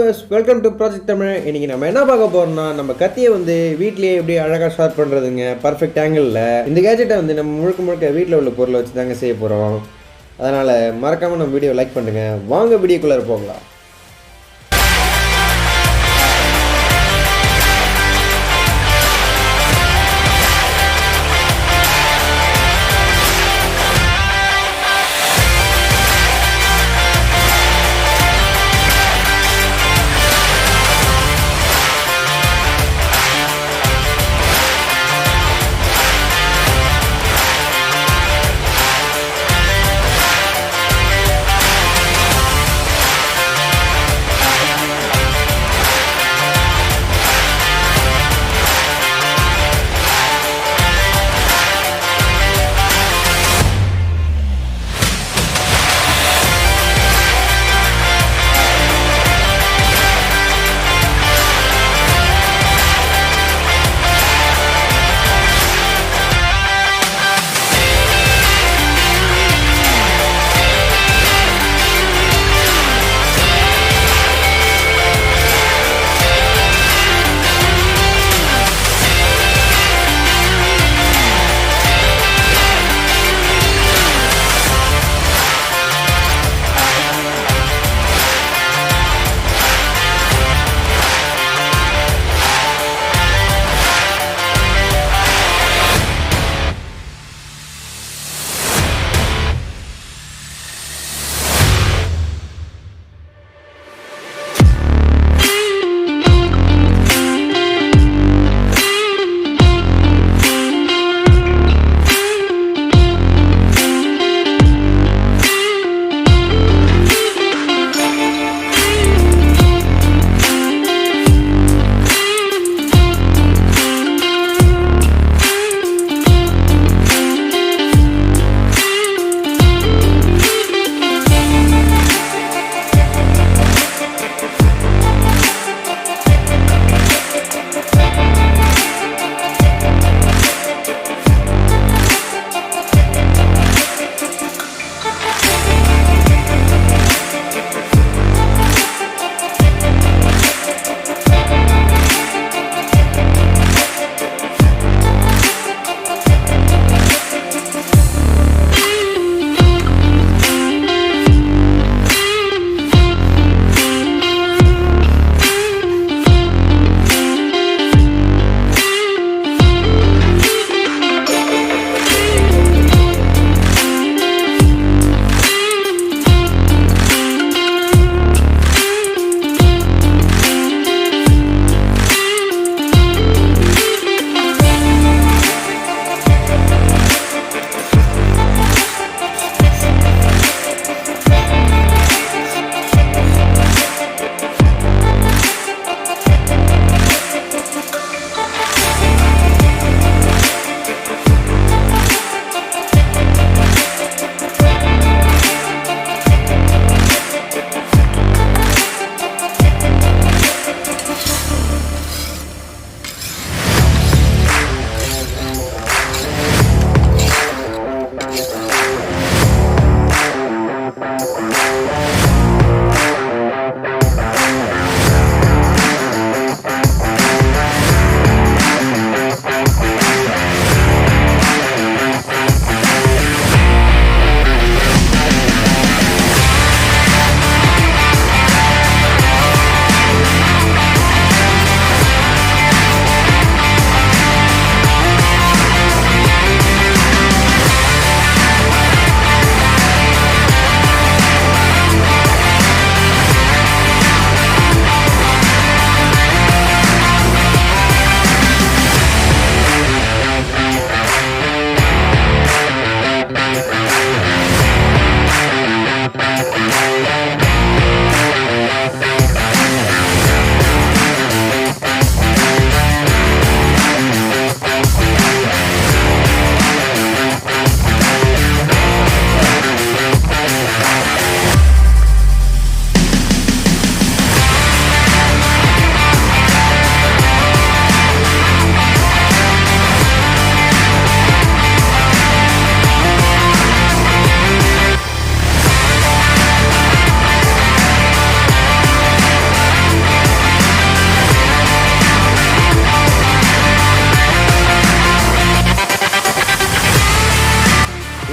Viewers, welcome to project Tamil. இன்னைக்கு நம்ம என்ன பார்க்க போறோம்னா, நம்ம கத்தியை வந்து வீட்லயே எப்படி அழகாக ஷார்ப் பண்ணுறதுங்க பர்ஃபெக்ட் ஆங்கிளில். இந்த கேஜெட்டை வந்து நம்ம முழுக்க வீட்டில் உள்ள பொருளை வச்சு தாங்க செய்ய போகிறோம். அதனால் மறக்காமல் நம்ம வீடியோ லைக் பண்ணுங்கள். வாங்க வீடியோக்குள்ளே போகலாம்.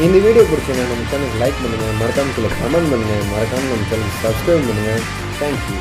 இந்த வீடியோ பிடிச்சீங்கன்னா நம்ம சேனலுக்கு லைக் பண்ணுங்கள், மறக்காமல் கீழே கமெண்ட் பண்ணுங்கள், மறக்காமல் நம்ம சேனலுக்கு சப்ஸ்கிரைப் பண்ணுங்கள். தேங்க்யூ.